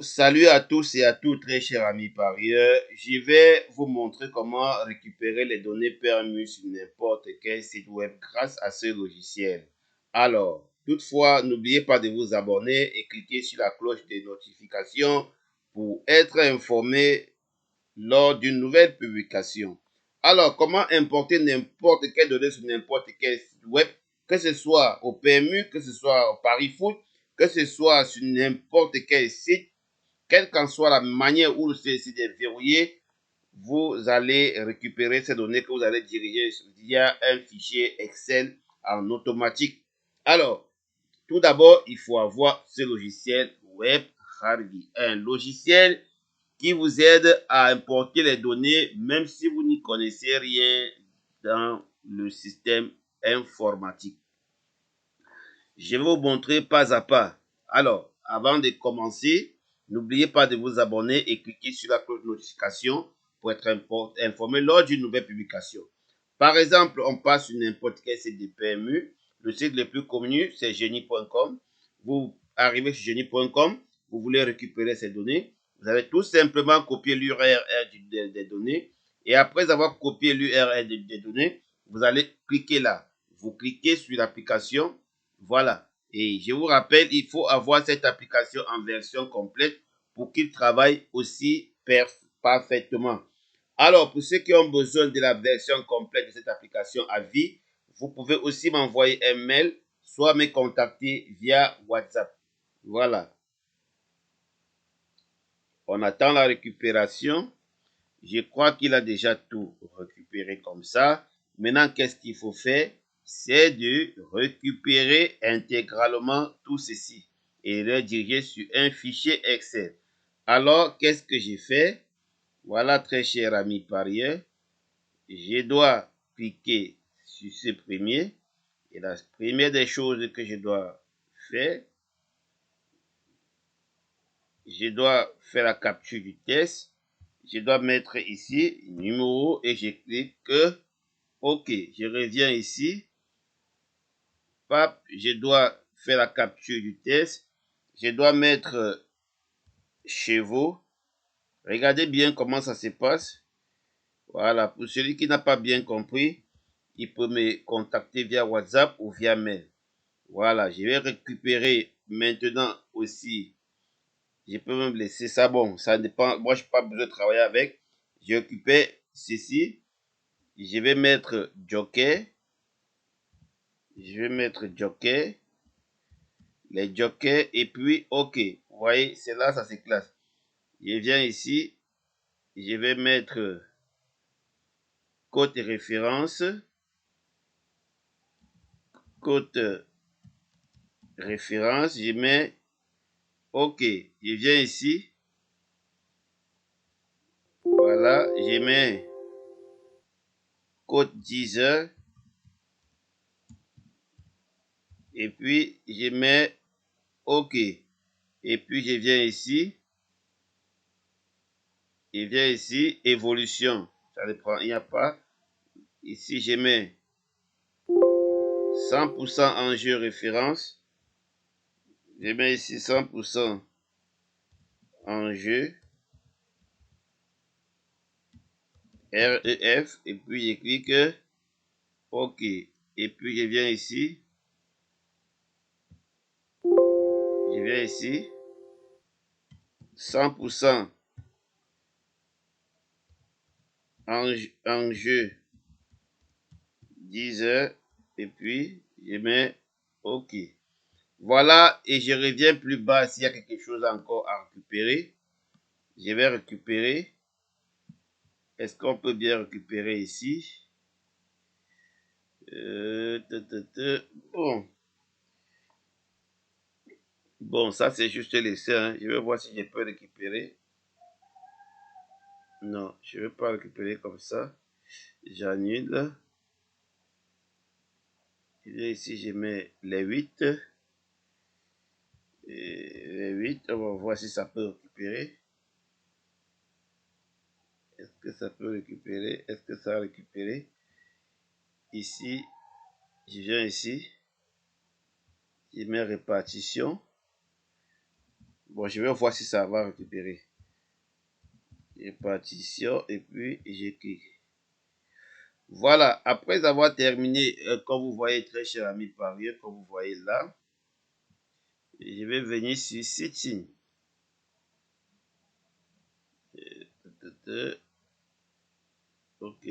Salut à tous et à toutes, très chers amis parieurs. Je vais vous montrer comment récupérer les données permues sur n'importe quel site web grâce à ce logiciel. Alors, toutefois, n'oubliez pas de vous abonner et cliquer sur la cloche de notification pour être informé lors d'une nouvelle publication. Alors, comment importer n'importe quelle donnée sur n'importe quel site web, que ce soit au PMU, que ce soit au Paris Foot, que ce soit sur n'importe quel site, quelle qu'en soit la manière où le site est verrouillé, vous allez récupérer ces données que vous allez diriger via un fichier Excel en automatique. Alors, tout d'abord, il faut avoir ce logiciel Web Harvey, un logiciel qui vous aide à importer les données même si vous n'y connaissez rien dans le système informatique. Je vais vous montrer pas à pas. Alors, avant de commencer, n'oubliez pas de vous abonner et cliquer sur la cloche de notification pour être informé lors d'une nouvelle publication. Par exemple, on passe sur n'importe quel site de PMU. Le site le plus connu, c'est genie.com. Vous arrivez sur genie.com, vous voulez récupérer ces données. Vous allez tout simplement copier l'URL des données. Et après avoir copié l'URL des données, vous allez cliquer là. Vous cliquez sur l'application. Voilà. Et je vous rappelle, il faut avoir cette application en version complète pour qu'il travaille aussi parfaitement. Alors, pour ceux qui ont besoin de la version complète de cette application à vie, vous pouvez aussi m'envoyer un mail, soit me contacter via WhatsApp. Voilà. On attend la récupération. Je crois qu'il a déjà tout récupéré comme ça. Maintenant, qu'est-ce qu'il faut faire? C'est de récupérer intégralement tout ceci et le diriger sur un fichier Excel. Alors, qu'est-ce que j'ai fait? Voilà, très cher ami parieur. Je dois cliquer sur ce premier. Et la première des choses que je dois faire, je dois faire la capture du test. Je dois mettre ici numéro et je clique OK. Je reviens ici. Pap, je dois faire la capture du test. Je dois mettre chevaux. Regardez bien comment ça se passe. Voilà. Pour celui qui n'a pas bien compris, il peut me contacter via WhatsApp ou via mail. Voilà. Je vais récupérer maintenant aussi. Je peux même laisser ça. Bon, ça dépend. Moi, je n'ai pas besoin de travailler avec. Je récupère ceci. Je vais mettre Joker. Je vais mettre Joker. Les jokers et puis OK. Vous voyez, c'est là, ça se classe. Je viens ici. Je vais mettre code de référence. Code référence. Je mets OK. Je viens ici. Voilà. Je mets code 10 heures. Et puis, je mets OK. Et puis, je viens ici. Je viens ici. Évolution. Ça dépend. Il n'y a pas. Ici, je mets 100% enjeu référence. Je mets ici 100% enjeu. REF. Et puis, je clique OK. Et puis, je viens ici. Je viens ici. 100% enjeu 10 heures. Et puis, je mets OK. Voilà. Et je reviens plus bas s'il y a quelque chose encore à récupérer. Je vais récupérer. Est-ce qu'on peut bien récupérer ici? Bon. Bon, ça c'est juste l'essai. Hein. Je vais voir si je peux récupérer. Non, je ne vais pas récupérer comme ça. J'annule. Et ici, je mets les 8. Et les 8, on va voir si ça peut récupérer. Est-ce que ça peut récupérer? Est-ce que ça a récupéré? Ici, je viens ici. Je mets répartition. Bon, je vais voir si ça va récupérer. Répartition et puis j'ai cliqué. Voilà, après avoir terminé, comme vous voyez, très cher ami parieur, comme vous voyez là, je vais venir sur Setting. Ok,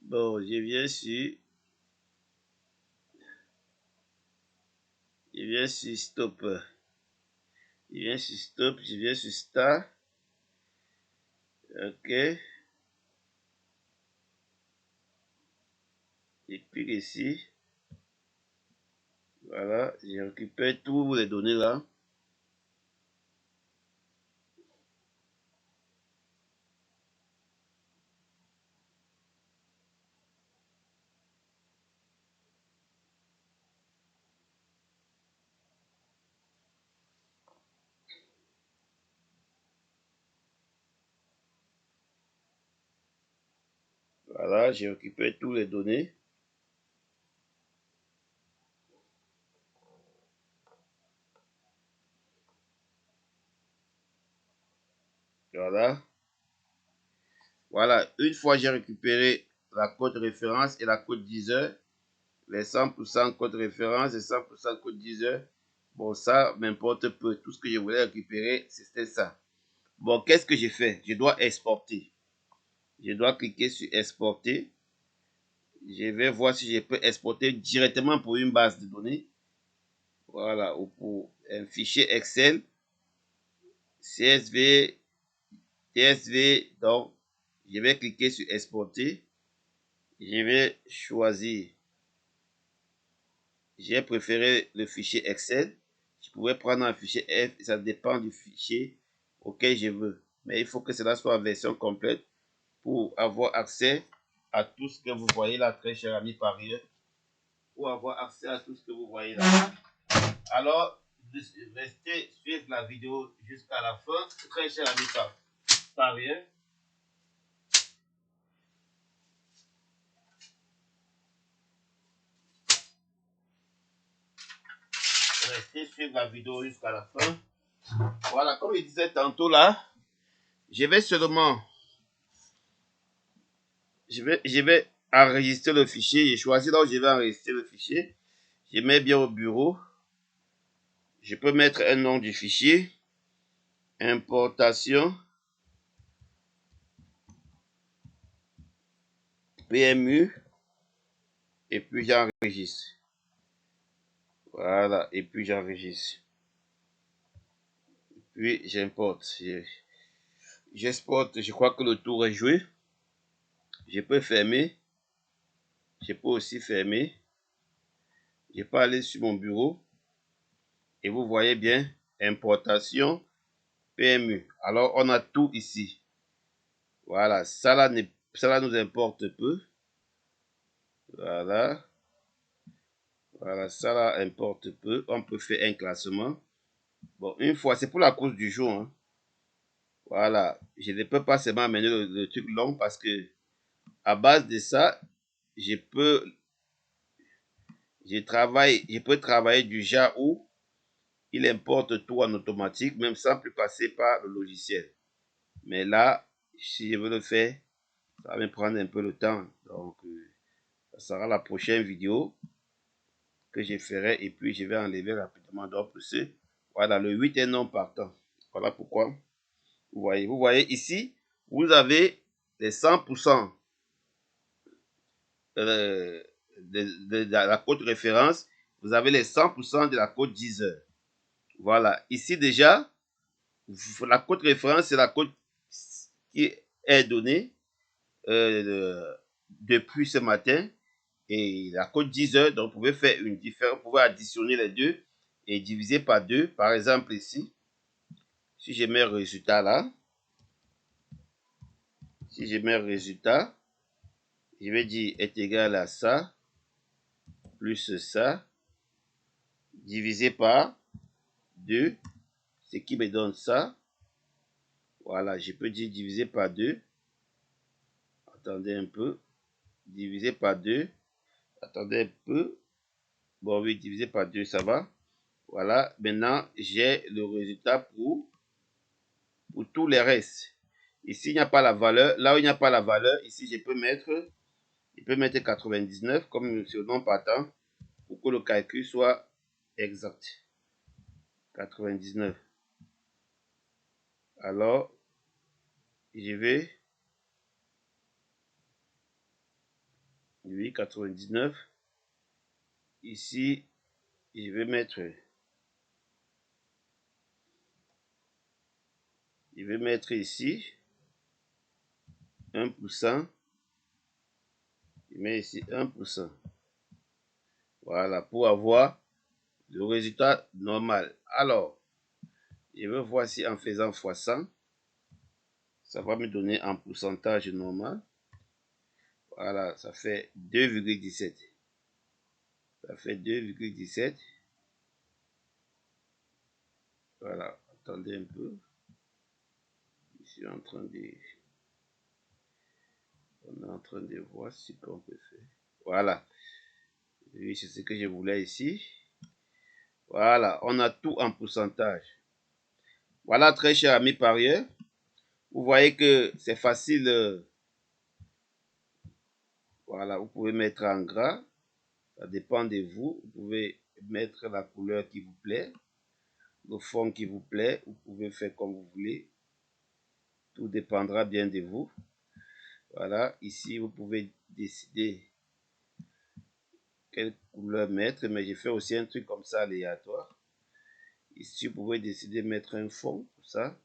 bon, je viens sur Stop. Je viens sur Stop, je viens sur Start. Ok. Et puis ici. Voilà, je récupère tous les données là. Voilà, j'ai récupéré tous les données. Voilà. Voilà, une fois j'ai récupéré la code référence et la code 10 heures, les 100% code référence et 100% code 10 heures. Bon, ça m'importe peu. Tout ce que je voulais récupérer, c'était ça. Bon, qu'est-ce que j'ai fait? Je dois exporter. Je dois cliquer sur exporter. Je vais voir si je peux exporter directement pour une base de données. Voilà, ou pour un fichier Excel, CSV, TSV. Donc, je vais cliquer sur exporter. Je vais choisir. J'ai préféré le fichier Excel. Je pouvais prendre un fichier F, ça dépend du fichier auquel je veux. Mais il faut que cela soit en version complète pour avoir accès à tout ce que vous voyez là, très cher ami parieur. Pour avoir accès à tout ce que vous voyez là. Alors, restez suivre la vidéo jusqu'à la fin, très cher ami parieur. Restez suivre la vidéo jusqu'à la fin. Voilà, comme je disais tantôt là, je vais seulement je vais enregistrer le fichier. J'ai choisi là où je vais enregistrer le fichier. Je mets bien au bureau. Je peux mettre un nom du fichier. Importation. PMU. Et puis j'enregistre. Voilà. Et puis j'enregistre. Puis j'importe. J'exporte. Je crois que le tour est joué. Je peux fermer. Je peux aussi fermer. Je peux aller sur mon bureau. Et vous voyez bien. Importation. PMU. Alors on a tout ici. Voilà, ça là nous importe peu. Voilà. Voilà, ça là importe peu. On peut faire un classement. Bon, une fois, c'est pour la course du jour. Hein. Voilà. Je ne peux pas seulement amener le truc long parce que à base de ça, je peux, je peux travailler du genre où il importe tout en automatique, même sans plus passer par le logiciel. Mais là, si je veux le faire, ça va me prendre un peu le temps. Donc, ça sera la prochaine vidéo que je ferai et puis je vais enlever rapidement donc c'est voilà le 8 est non partant. Voilà pourquoi vous voyez ici vous avez les 100% de la code référence, vous avez les 100% de la code 10 heures. Voilà, ici déjà la code référence c'est la code qui est donnée depuis ce matin. Et la code 10 heures, donc vous pouvez faire une différence, vous pouvez additionner les deux et diviser par 2. Par exemple ici, si je mets le résultat là, si je mets le résultat, je vais dire est égal à ça, plus ça, divisé par 2, ce qui me donne ça. Voilà, je peux dire divisé par 2. Attendez un peu. Divisé par 2. Attendez un peu. Bon, oui, divisé par 2, ça va. Voilà, maintenant j'ai le résultat pour tous les restes. Ici, il n'y a pas la valeur. Là où il n'y a pas la valeur, ici, je peux mettre 99 comme sur nom partant pour que le calcul soit exact. 99. Alors, je vais, oui, 99. Ici, je vais mettre, ici 1%. Je mets ici 1%. Voilà, pour avoir le résultat normal. Alors, je vais voir si en faisant x100, ça va me donner un pourcentage normal. Voilà, ça fait 2,17. Ça fait 2,17. Voilà, attendez un peu. Je suis en train de... On est en train de voir ce qu'on peut faire. Voilà. Oui, c'est ce que je voulais ici. Voilà, on a tout en pourcentage. Voilà, très cher ami parieur. Vous voyez que c'est facile. Voilà, vous pouvez mettre en gras. Ça dépend de vous. Vous pouvez mettre la couleur qui vous plaît, le fond qui vous plaît. Vous pouvez faire comme vous voulez. Tout dépendra bien de vous. Voilà, ici, vous pouvez décider quelle couleur mettre, mais j'ai fait aussi un truc comme ça aléatoire. Ici, vous pouvez décider de mettre un fond, comme ça.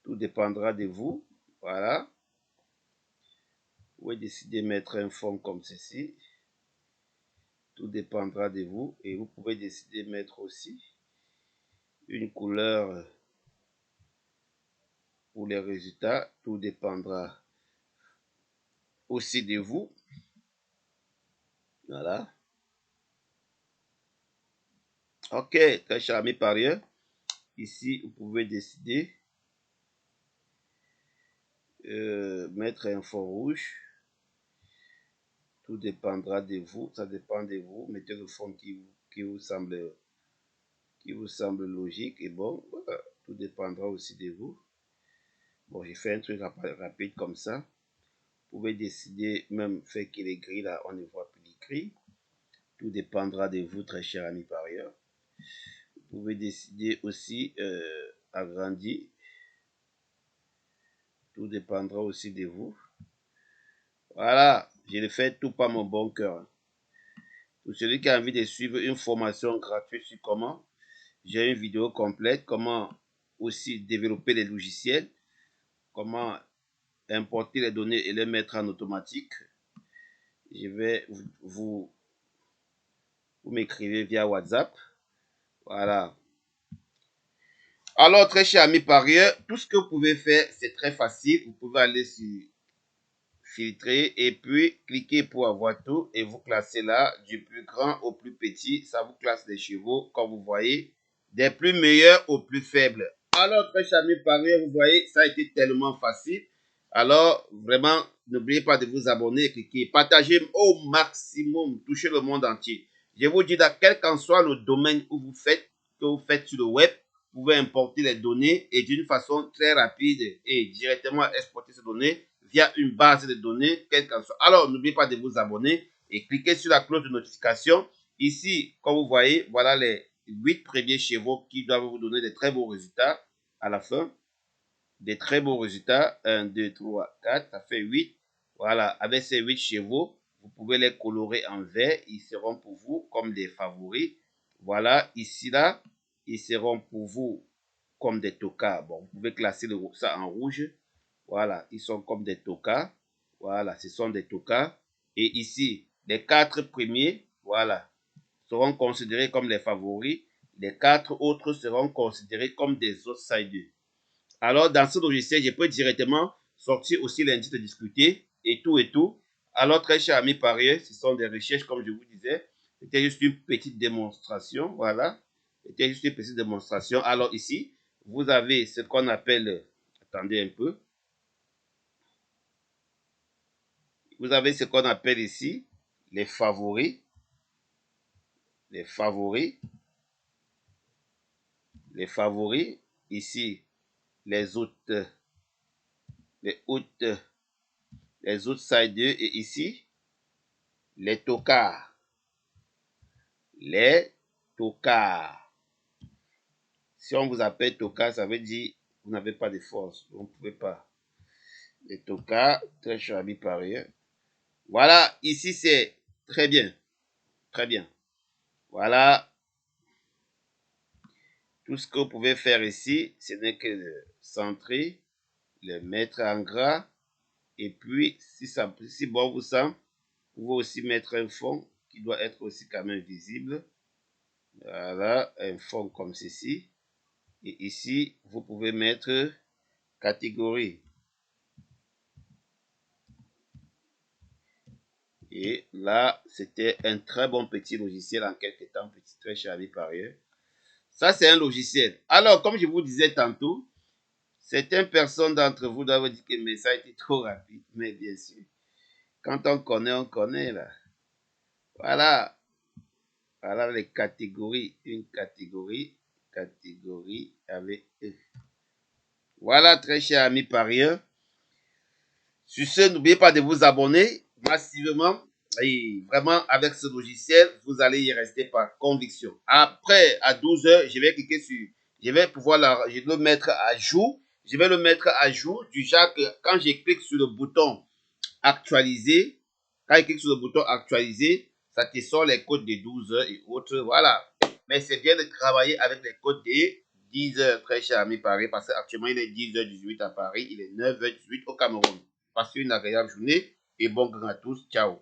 Tout dépendra de vous. Voilà. Vous pouvez décider de mettre un fond comme ceci. Tout dépendra de vous. Et vous pouvez décider de mettre aussi une couleur pour les résultats. Tout dépendra aussi de vous. Voilà. Ok, très cher ami parieur. Ici, vous pouvez décider mettre un fond rouge. Tout dépendra de vous. Ça dépend de vous. Mettez le fond qui vous semble logique et bon. Voilà. Tout dépendra aussi de vous. Bon, j'ai fait un truc rapide comme ça. Vous pouvez décider, même faire qu'il est gris là, on ne voit plus les gris. Tout dépendra de vous, très cher ami parieur. Vous pouvez décider aussi agrandir. Tout dépendra aussi de vous. Voilà, je le fais tout par mon bon cœur. Pour celui qui a envie de suivre une formation gratuite sur comment, j'ai une vidéo complète, comment aussi développer les logiciels, comment importer les données et les mettre en automatique. Je vais vous m'écrivez via WhatsApp. Voilà. Alors, très cher ami parieur, tout ce que vous pouvez faire, c'est très facile. Vous pouvez aller sur filtrer et puis cliquer pour avoir tout et vous classez là du plus grand au plus petit. Ça vous classe les chevaux, comme vous voyez, des plus meilleurs aux plus faibles. Alors, très cher ami parieur, vous voyez, ça a été tellement facile. Alors, vraiment, n'oubliez pas de vous abonner, cliquer, partager au maximum, toucher le monde entier. Je vous dis, quel qu'en soit le domaine où que vous faites sur le web, vous pouvez importer les données et d'une façon très rapide et directement exporter ces données via une base de données, quelle qu'en soit. Alors, n'oubliez pas de vous abonner et cliquez sur la cloche de notification. Ici, comme vous voyez, voilà les 8 premiers chevaux qui doivent vous donner de très beaux résultats à la fin. Des très beaux résultats. 1, 2, 3, 4, ça fait 8. Voilà, avec ces 8 chevaux, vous pouvez les colorer en vert. Ils seront pour vous comme des favoris. Voilà, ici, là, ils seront pour vous comme des tocards. Bon, vous pouvez classer ça en rouge. Voilà, ils sont comme des tocards. Voilà, ce sont des tocards. Et ici, les 4 premiers, voilà, seront considérés comme les favoris. Les 4 autres seront considérés comme des outsiders. Alors, dans ce logiciel, je peux directement sortir aussi l'indice de discuter et tout et tout. Alors, très chers amis parieurs, ce sont des recherches, comme je vous disais. C'était juste une petite démonstration. Voilà. C'était juste une petite démonstration. Alors, ici, vous avez ce qu'on appelle, attendez un peu. Vous avez ce qu'on appelle ici les favoris. Les favoris. les favoris, ici les autres, les outsiders, et ici les tocards. Les tocards. Si on vous appelle tocard, ça veut dire vous n'avez pas de force. Vous ne pouvez pas. Les tocards, très cher ami parieur. Voilà, ici c'est très bien. Très bien. Voilà. Tout ce que vous pouvez faire ici, ce n'est que le centrer, le mettre en gras. Et puis, si bon vous semble, vous pouvez aussi mettre un fond qui doit être aussi quand même visible. Voilà, un fond comme ceci. Et ici, vous pouvez mettre catégorie. Et là, c'était un très bon petit logiciel en quelque temps, petit très cher ami parieur. Ça, c'est un logiciel. Alors, comme je vous disais tantôt, certaines personnes d'entre vous doivent dire que mais ça a été trop rapide. Mais bien sûr, quand on connaît là. Voilà. Voilà les catégories. Une catégorie avec E. Voilà, très cher ami parieur. Sur ce, n'oubliez pas de vous abonner massivement. Et vraiment, avec ce logiciel, vous allez y rester par conviction. Après, à 12 heures, je vais cliquer sur, je vais pouvoir je vais le mettre à jour. Je vais le mettre à jour du genre que quand je clique sur le bouton actualiser, quand je clique sur le bouton actualiser, ça te sort les codes de 12 heures et autres. Voilà. Mais c'est bien de travailler avec les codes de 10 heures, très cher ami Paris, parce qu'actuellement, il est 10h18 à Paris, il est 9h18 au Cameroun. Passez une agréable journée et bon grain à tous. Ciao.